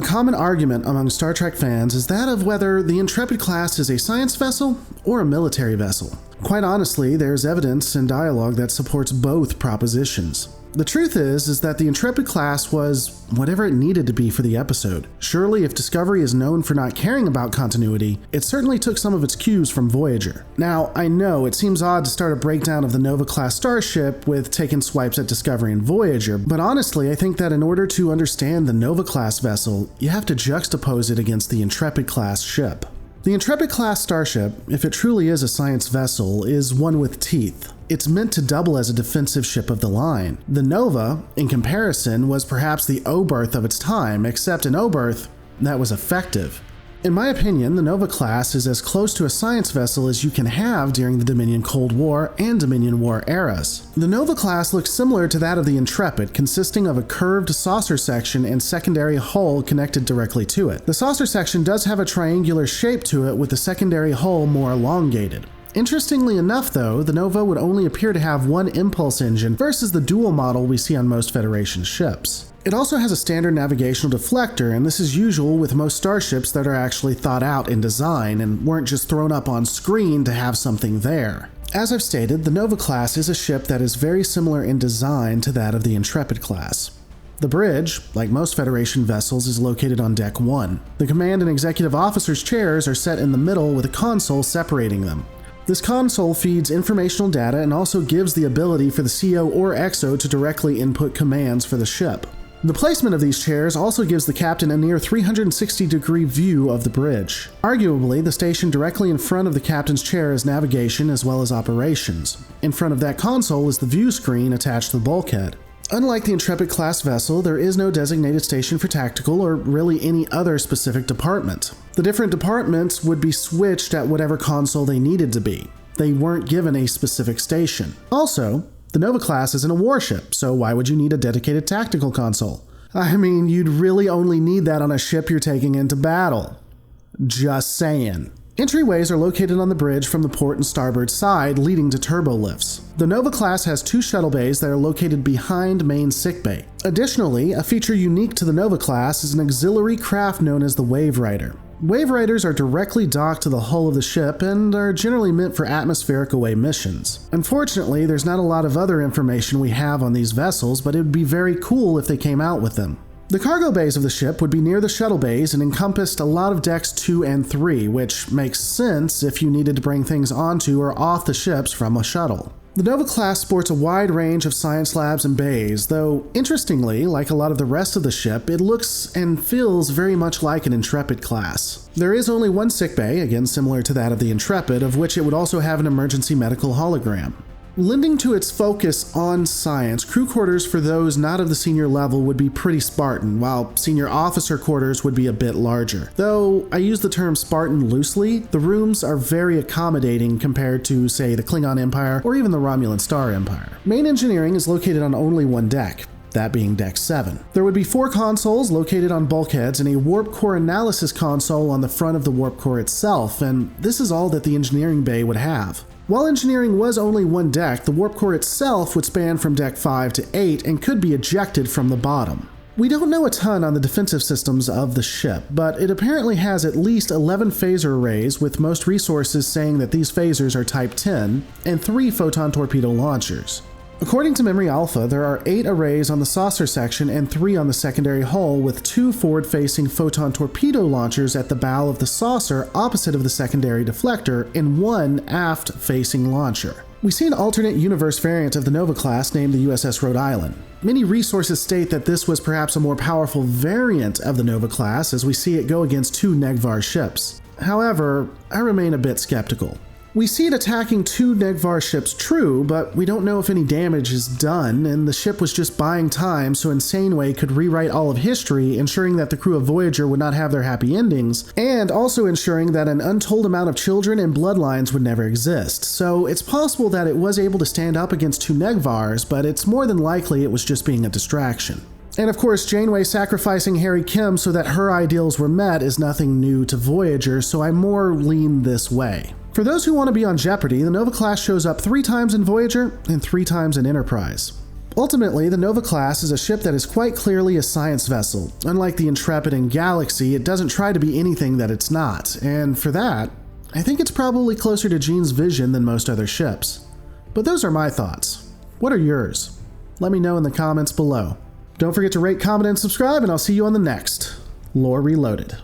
A common argument among Star Trek fans is that of whether the Intrepid class is a science vessel or a military vessel. Quite honestly, there's evidence and dialogue that supports both propositions. The truth is that the Intrepid class was whatever it needed to be for the episode. Surely, if Discovery is known for not caring about continuity, it certainly took some of its cues from Voyager. Now, I know it seems odd to start a breakdown of the Nova-class starship with taking swipes at Discovery and Voyager, but honestly, I think that in order to understand the Nova-class vessel, you have to juxtapose it against the Intrepid-class ship. The Intrepid-class starship, if it truly is a science vessel, is one with teeth. It's meant to double as a defensive ship of the line. The Nova, in comparison, was perhaps the Oberth of its time, except in Oberth, that was effective. In my opinion, the Nova class is as close to a science vessel as you can have during the Dominion Cold War and Dominion War eras. The Nova class looks similar to that of the Intrepid, consisting of a curved saucer section and secondary hull connected directly to it. The saucer section does have a triangular shape to it, with the secondary hull more elongated. Interestingly enough though, the Nova would only appear to have one impulse engine versus the dual model we see on most Federation ships. It also has a standard navigational deflector, and this is usual with most starships that are actually thought out in design and weren't just thrown up on screen to have something there. As I've stated, the Nova class is a ship that is very similar in design to that of the Intrepid class. The bridge, like most Federation vessels, is located on Deck 1. The command and executive officers' chairs are set in the middle with a console separating them. This console feeds informational data and also gives the ability for the CO or XO to directly input commands for the ship. The placement of these chairs also gives the captain a near 360-degree view of the bridge. Arguably, the station directly in front of the captain's chair is navigation as well as operations. In front of that console is the view screen attached to the bulkhead. Unlike the Intrepid-class vessel, there is no designated station for tactical or really any other specific department. The different departments would be switched at whatever console they needed to be. They weren't given a specific station. Also, the Nova class isn't a warship, so why would you need a dedicated tactical console? I mean, you'd really only need that on a ship you're taking into battle. Just saying. Entryways are located on the bridge from the port and starboard side, leading to turbo lifts. The Nova class has 2 shuttle bays that are located behind main sickbay. Additionally, a feature unique to the Nova class is an auxiliary craft known as the Wave Rider. Wave Riders are directly docked to the hull of the ship and are generally meant for atmospheric away missions. Unfortunately, there's not a lot of other information we have on these vessels, but it would be very cool if they came out with them. The cargo bays of the ship would be near the shuttle bays and encompassed a lot of decks 2 and 3, which makes sense if you needed to bring things onto or off the ships from a shuttle. The Nova class sports a wide range of science labs and bays, though interestingly, like a lot of the rest of the ship, it looks and feels very much like an Intrepid class. There is only one sickbay, again similar to that of the Intrepid, of which it would also have an emergency medical hologram. Lending to its focus on science, crew quarters for those not of the senior level would be pretty Spartan, while senior officer quarters would be a bit larger. Though I use the term Spartan loosely, the rooms are very accommodating compared to, say, the Klingon Empire or even the Romulan Star Empire. Main engineering is located on only one deck, that being Deck 7. There would be 4 consoles located on bulkheads and a warp core analysis console on the front of the warp core itself, and this is all that the engineering bay would have. While engineering was only one deck, the warp core itself would span from Deck 5 to 8 and could be ejected from the bottom. We don't know a ton on the defensive systems of the ship, but it apparently has at least 11 phaser arrays, with most resources saying that these phasers are Type 10, and 3 photon torpedo launchers. According to Memory Alpha, there are 8 arrays on the saucer section and 3 on the secondary hull, with 2 forward-facing photon torpedo launchers at the bow of the saucer opposite of the secondary deflector, and 1 aft-facing launcher. We see an alternate universe variant of the Nova class named the USS Rhode Island. Many resources state that this was perhaps a more powerful variant of the Nova class, as we see it go against 2 Negvar ships. However, I remain a bit skeptical. We see it attacking 2 Negvar ships, true, but we don't know if any damage is done, and the ship was just buying time so Insaneway could rewrite all of history, ensuring that the crew of Voyager would not have their happy endings, and also ensuring that an untold amount of children and bloodlines would never exist. So it's possible that it was able to stand up against 2 Negvars, but it's more than likely it was just being a distraction. And of course, Janeway sacrificing Harry Kim so that her ideals were met is nothing new to Voyager, so I more lean this way. For those who want to be on Jeopardy, the Nova class shows up 3 times in Voyager and 3 times in Enterprise. Ultimately, the Nova class is a ship that is quite clearly a science vessel. Unlike the Intrepid and Galaxy, it doesn't try to be anything that it's not, and for that, I think it's probably closer to Gene's vision than most other ships. But those are my thoughts. What are yours? Let me know in the comments below. Don't forget to rate, comment, and subscribe, and I'll see you on the next Lore Reloaded.